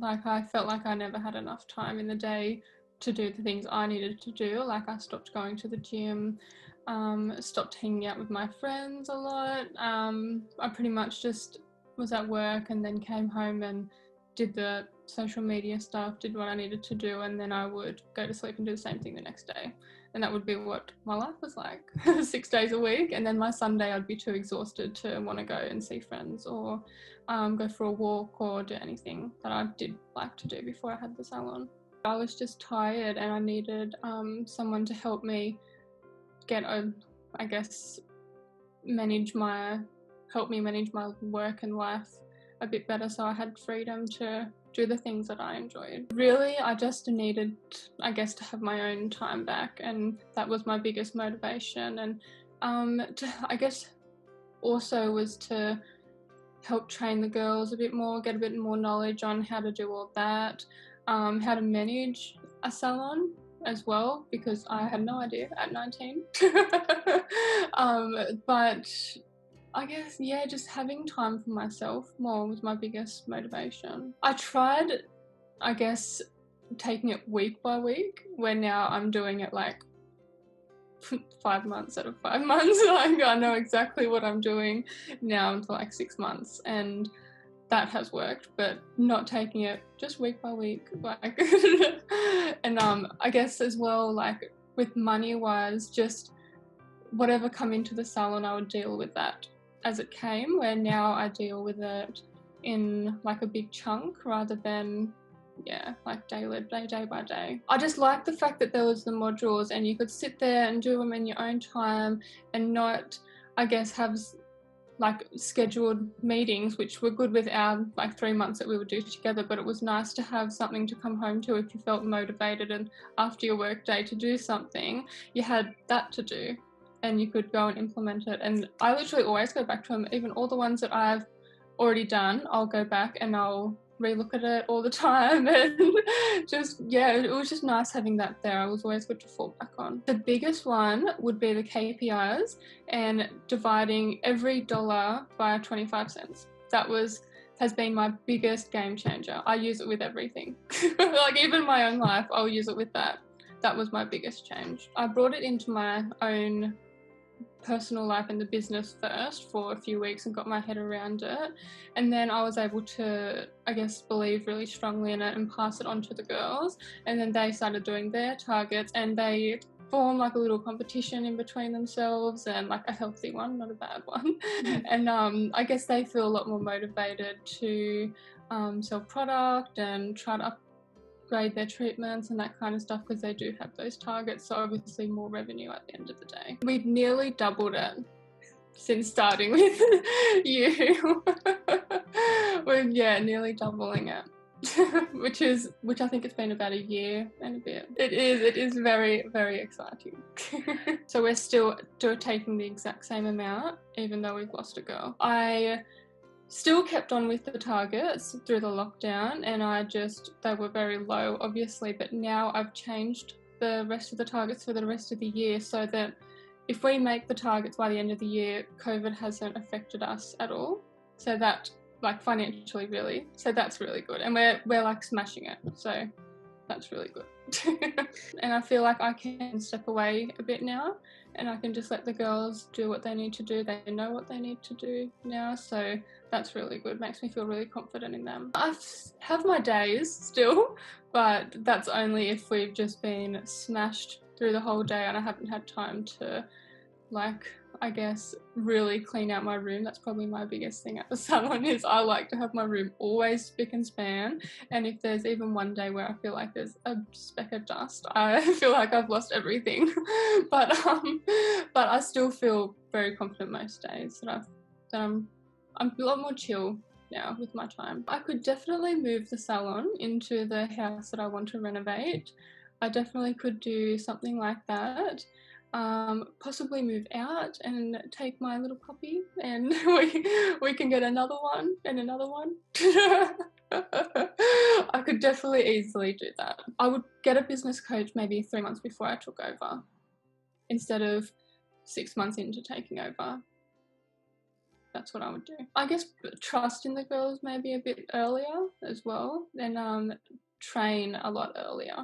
Like I felt like I never had enough time in the day to do the things I needed to do. Like I stopped going to the gym, stopped hanging out with my friends a lot. I pretty much just was at work and then came home and did the social media stuff, did what I needed to do, and then I would go to sleep and do the same thing the next day. And that would be what my life was like 6 days a week. And then my Sunday I'd be too exhausted to want to go and see friends or go for a walk or do anything that I did like to do before I had the salon. I was just tired and I needed someone to help me get I guess help me manage my work and life a bit better, so I had freedom to do the things that I enjoyed. Really, I just needed, I guess, to have my own time back, and that was my biggest motivation. And I guess also was to help train the girls a bit more, get a bit more knowledge on how to do all that, how to manage a salon as well, because I had no idea at 19. But I guess, yeah, just having time for myself more was my biggest motivation. I tried, I guess, taking it week by week, where now I'm doing it like 5 months out of 5 months. Like I know exactly what I'm doing now until like 6 months, and that has worked, but not taking it just week by week. Like, and I guess as well, like with money wise, just whatever come into the salon, I would deal with that as it came, where now I deal with it in like a big chunk rather than, yeah, like day by day. I just like the fact that there was the modules and you could sit there and do them in your own time and not, I guess, have like scheduled meetings, which were good with our like 3 months that we would do together, but it was nice to have something to come home to if you felt motivated and after your work day to do something, you had that to do and you could go and implement it. And I literally always go back to them. Even all the ones that I've already done, I'll go back and I'll relook at it all the time. And just, yeah, it was just nice having that there. It was always good to fall back on. The biggest one would be the KPIs and dividing every dollar by 25 cents. That has been my biggest game changer. I use it with everything. Like even my own life, I'll use it with that. That was my biggest change. I brought it into my own personal life and the business first for a few weeks and got my head around it, and then I was able to, I guess, believe really strongly in it and pass it on to the girls, and then they started doing their targets and they form like a little competition in between themselves, and like a healthy one, not a bad one. And I guess they feel a lot more motivated to sell product and try to upgrade their treatments and that kind of stuff, because they do have those targets, so obviously more revenue at the end of the day. We've nearly doubled it since starting with you. We're nearly doubling it. which I think it's been about a year and a bit. It is very, very exciting. So we're still taking the exact same amount even though we've lost a girl. I still kept on with the targets through the lockdown, and they were very low obviously, but now I've changed the rest of the targets for the rest of the year so that if we make the targets by the end of the year, COVID hasn't affected us at all. So that, like financially really, so that's really good, and we're like smashing it, so that's really good. And I feel like I can step away a bit now and I can just let the girls do what they need to do. They know what they need to do now, so that's really good. Makes me feel really confident in them. I have my days still, but that's only if we've just been smashed through the whole day and I haven't had time to, like, I guess, really clean out my room. That's probably my biggest thing at the salon, is I like to have my room always spick and span, and if there's even one day where I feel like there's a speck of dust, I feel like I've lost everything. But I still feel very confident most days that I'm a lot more chill now with my time. I could definitely move the salon into the house that I want to renovate. I definitely could do something like that. Possibly move out and take my little puppy, and we can get another one and another one. I could definitely easily do that. I would get a business coach maybe 3 months before I took over, instead of 6 months into taking over. that's what I would do. I guess trust in the girls maybe a bit earlier as well, and train a lot earlier.